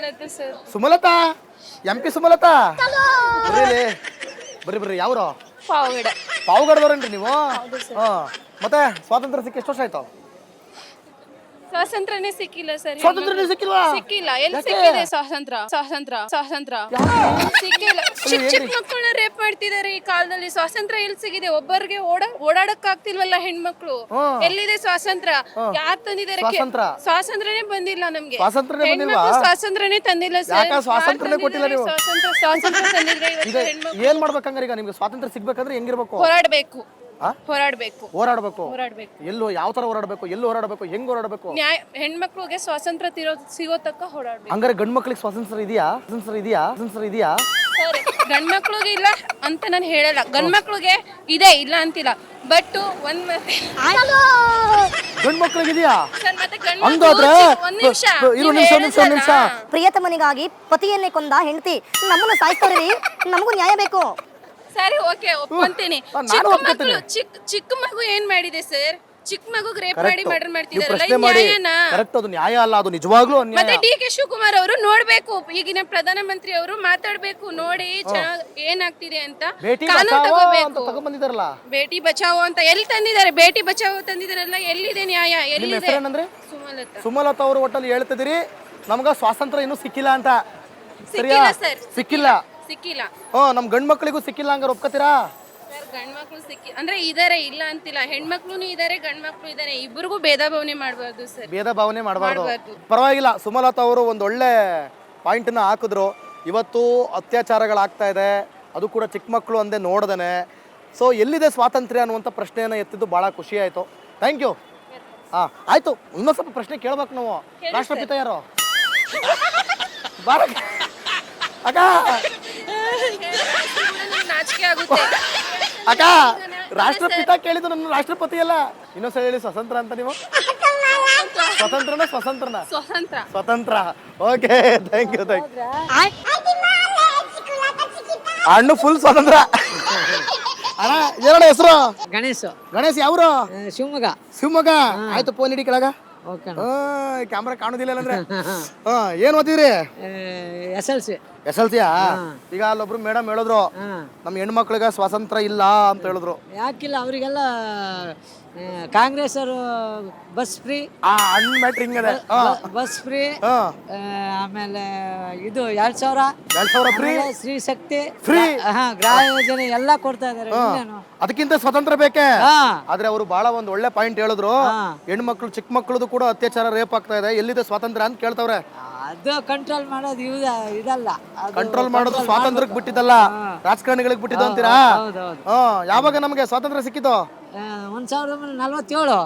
Sumalatha sir. Sumalatha MP Sumalatha ಬರ್ರಿ ಬರ್ರಿ ಬರ್ರಿ ಯಾವ್ರು ಪಾವಗಡ. ಪಾವಗಡದವ್ರೇನ್ರಿ ನೀವು? ಹಾ ಮತ್ತೆ ಸ್ವಾತಂತ್ರ್ಯ ಸಿಕ್ಕಿ ಎಷ್ಟು ವರ್ಷ ಆಯ್ತು? ಸ್ವಾತಂತ್ರ್ಯನೇ ಸಿಕ್ಕಿಲ್ಲ ಸರ್. ಸ್ವಾತಂತ್ರ್ಯನೇ ಸಿಕ್ಕಿಲ್ವಾ? ಸಿಕ್ಕಿಲ್ಲ. ಎಲ್ಲಿ ಸಿಕ್ಕಿದೆ ಸ್ವಾತಂತ್ರ್ಯ? ಸಿಕ್ಕಿಲ್ಲ. ಚಿಕ್ಕ ಮಕ್ಕಳನ್ನ ರೇಪ್ ಮಾಡ್ತಿದ್ದಾರೆ ಈ ಕಾಲದಲ್ಲಿ. ಸ್ವಾತಂತ್ರ್ಯ ಎಲ್ಲಿ ಸಿಗಿದೆ? ಒಬ್ಬರಿಗೆ ಓಡಾಡಕ್ ಆಗ್ತಿಲ್ವಲ್ಲ ಹೆಣ್ಮಕ್ಳು. ಎಲ್ಲಿದೆ ಸ್ವಾತಂತ್ರ್ಯ? ಯಾರು ತಂದಿದ್ದಾರೆ? ಸ್ವಾತಂತ್ರ್ಯನೇ ಬಂದಿಲ್ಲ ನಮ್ಗೆ. ಸ್ವಾತಂತ್ರ್ಯನೇ ತಂದಿಲ್ಲ ಸರ್. ಸ್ವಾತಂತ್ರ್ಯನೇ ಕೊಟ್ಟಿಲ್ಲ ನೀವು? ಸ್ವಾತಂತ್ರ್ಯ ತಂದಿದ್ರೆ ಇವತ್ತು ಹೆಣ್ಮಕ್ಳು ಏನ್ ಮಾಡ್ಬೇಕಂದ್ರೆ ಈಗ ನಿಮ್ಗೆ ಸ್ವಾತಂತ್ರ್ಯ ಸಿಗ್ಬೇಕಂದ್ರೆ ಹೆಂಗಿರ್ಬೇಕು? ಹೋರಾಡ್ಬೇಕು. ಹೋರಾಡ್ಬೇಕು. ಎಲ್ಲೋ ಯಾವ ತರ ಹೋರಾಡ್ಬೇಕು? ಎಲ್ಲಿ ಹೋರಾಡ್ಬೇಕು? ಹೆಂಗ್ ಹೋರಾಡ್ಬೇಕು? ಹೆಣ್ಮಕ್ಳಿಗೆ ಸ್ವಾತಂತ್ರ್ಯ ಸಿಗೋ ತಕ್ಕ ಹೋರಾಡ್ಬೇಕು. ಹಂಗಾರೆ ಗಂಡ್ ಮಕ್ಳಿಗೆ ಸ್ವಾತಂತ್ರ್ಯ ಇದೆಯಾ? ಗಂಡ್ ಮಕ್ಳಿಗೆ ಇಲ್ಲ ಅಂತ ನಾನು ಹೇಳಲ್ಲ. ಗಂಡ್ ಮಕ್ಳಿಗೆ ಇದೆ, ಇಲ್ಲ ಅಂತಿಲ್ಲ. ಬಟ್ ಒಂದ್ ಗಂಡ್ ಮಕ್ಳಿಗೆ ಇದೆಯಾ? ಹಂಗಾದ್ರೆ ನಿಮಿಷ ಪ್ರಿಯತಮನಿಗಾಗಿ ಪತಿಯನ್ನೇ ಕೊಂದ ಹೆಂಡತಿ ನಮ್ಮನ್ನು ಸಾಯಿಸ್ತಾರೆ. ನಮಗೂ ನ್ಯಾಯ ಬೇಕು. ಸರಿ, ಓಕೆ, ಒಪ್ಕೊಂತೀನಿ. ಚಿಕ್ಕ ಮಗು ಏನ್ ಮಾಡಿದೆ ಸರ್? ಚಿಕ್ಕ ಮಗುಗ್ ರೇಪ್ ಮಾಡಿ ಮರ್ಡರ್ ಮಾಡ್ತಿದಾರಲ್ಲ, ಇದು ನ್ಯಾಯನಾ? ಕರೆಕ್ಟ್, ಅದು ನ್ಯಾಯ ಅಲ್ಲ, ಅದು ನಿಜವಾಗ್ಲೂ ಅನ್ಯಾಯ. ಮತ್ತೆ DK ಶಿವಕುಮಾರ್ ಅವರು ನೋಡ್ಬೇಕು, ಈಗಿನ ಪ್ರಧಾನಮಂತ್ರಿ ಅವರು ಮಾತಾಡ್ಬೇಕು, ನೋಡಿ ಏನಾಗ್ತಿದೆ ಅಂತ ಕಾನೂನು ತಗೊಂಡ್ಬಂದಿದಾರಲ್ಲ. ಬೇಟಿ ಬಚಾವೋ ಅಂತ ಎಲ್ಲಿ ತಂದಿದ್ದಾರೆ? ಬೇಟಿ ಬಚಾವೋ ತಂದಿದಾರಲ್ಲ, ಎಲ್ಲಿದೆ ನ್ಯಾಯ? ಎಲ್ಲಿದೆ? ಸುಮಲತಾ ಅವರು ಒಟ್ಟಲ್ಲಿ ಹೇಳ್ತಿದ್ದೀರಿ ನಮ್ಗ ಸ್ವಾತಂತ್ರ್ಯ ಇನ್ನೂ ಸಿಕ್ಕಿಲ್ಲ ಅಂತ. ಸಿಕ್ಕಿಲ್ಲ. ನಮ್ ಗಂಡ್ ಮಕ್ಳಿಗೂ ಸಿಕ್ಕಿಲ್ಲ ಹಂಗಾರೆ ಒಪ್ಕೋತೀರಾ? ಗಂಡ್ ಮಕ್ಳು ಅಂದ್ರೆ ಇದಾರೆ, ಇಲ್ಲ ಅಂತಿಲ್ಲ. ಹೆಣ್ಮಕ್ಳು ಇದಾರೆ, ಗಂಡ್ ಮಕ್ಳು ಇದಾರೆ. ಇಬ್ಬರಿಗೂ ಭೇದ ಭಾವನೆ ಮಾಡಬಾರ್ದು ಸರ್. ಭೇದ ಭಾವನೆ ಮಾಡಬಾರ್ದು. ಪರವಾಗಿಲ್ಲ, ಸುಮಲತಾ ಅವರು ಒಂದ್ ಒಳ್ಳೆ ಪಾಯಿಂಟ್ ನ ಹಾಕಿದ್ರು. ಇವತ್ತು ಅತ್ಯಾಚಾರಗಳಾಗ್ತಾ ಇದೆ, ಅದು ಕೂಡ ಚಿಕ್ಕ ಮಕ್ಕಳು ಅಂದೇ ನೋಡ್ದೇನೆ. ಸೊ ಎಲ್ಲಿದೆ ಸ್ವಾತಂತ್ರ್ಯ ಅನ್ನುವಂಥ ಪ್ರಶ್ನೆಯನ್ನು ಎತ್ತಿದ್ದು ಬಹಳ ಖುಷಿ ಆಯ್ತು. Thank you. ಆಯ್ತು, ಇನ್ನೊಂದು ಸ್ವಲ್ಪ ಪ್ರಶ್ನೆ ಕೇಳ್ಬೇಕು ನಾವು. ರಾಷ್ಟ್ರಪಿತ ಯಾರು? ಅಕ್ಕ ನಾಚಿಕೆ ಆಗುತ್ತೆ. ಅಕ್ಕ, ರಾಷ್ಟ್ರಪಿತ ಕೇಳಿದ್ದು ನನ್ನ ರಾಷ್ಟ್ರಪತಿ ಅಲ್ಲ. ಇನ್ನೊಂದ್ಸಲ ಹೇಳಿ, ಸ್ವತಂತ್ರ ಅಂತ ನೀವು? ಸ್ವತಂತ್ರ. Okay, thank you. ಹಣ್ಣು ಫುಲ್ ಸ್ವತಂತ್ರ. ಅಣ್ಣ ಏನಣ್ಣ ಹೆಸರು? ಗಣೇಶ್. ಯಾವ್ರು? ಶಿವಮೊಗ್ಗ. ಆಯ್ತು, ಫೋನ್ ಇಡಿ ಕೆಳಗ. ಕ್ಯಾಮ್ರಾ ಕಾಣುದಿಲ್ಲ ಅಂದ್ರೆ. ಏನ್ ಓದಿದ್ರಿ? SLC. ಈಗ ಅಲ್ಲೊಬ್ರು ಮೇಡಮ್ ಹೇಳಿದ್ರು ನಮ್ ಹೆಣ್ಮಕ್ಳಿಗೆ ಸ್ವಾತಂತ್ರ್ಯ ಇಲ್ಲ ಅಂತ ಹೇಳಿದ್ರು. ಯಾಕಿಲ್ಲ? ಅವರಿಗೆಲ್ಲ ಕಾಂಗ್ರೆಸ್ ಅವರು ಬಸ್ ಫ್ರೀ, ಬಸ್ ಫ್ರೀ, ಆಮೇಲೆ ಇದು 2000 ಫ್ರೀ, ಸ್ತ್ರೀ ಶಕ್ತಿ ಫ್ರೀ, ಗೃಹ ಯೋಜನೆ ಎಲ್ಲ ಕೊಡ್ತಾ ಇದಾರೆ. ಅದಕ್ಕಿಂತ ಸ್ವತಂತ್ರ ಬೇಕೇ? ಆದ್ರೆ ಅವರು ಬಹಳ ಒಂದ್ ಒಳ್ಳೆ ಪಾಯಿಂಟ್ ಹೇಳಿದ್ರು. ಹೆಣ್ಮಕ್ಳು ಚಿಕ್ಕ ಮಕ್ಳದು ಕೂಡ ಅತ್ಯಾಚಾರ, ರೇಪ್ ಆಗ್ತಾ ಇದೆ, ಎಲ್ಲಿದೆ ಸ್ವಾತಂತ್ರ್ಯ ಅಂತ ಕೇಳ್ತವ್ರೆ. ಅದು ಕಂಟ್ರೋಲ್ ಮಾಡೋದು ಇದಲ್ಲ. ಕಂಟ್ರೋಲ್ ಮಾಡೋದು ಸ್ವಾತಂತ್ರ್ಯಕ್ಕೆ ಬಿಟ್ಟಿದ್ದಲ್ಲ, ರಾಜಕಾರಣಿಗಳಿಗೆ ಬಿಟ್ಟಿದ್ದು ಅಂತೀರಾ? ಯಾವಾಗ ನಮ್ಗೆ ಸ್ವಾತಂತ್ರ್ಯ ಸಿಕ್ಕಿದ್ದು? 1947.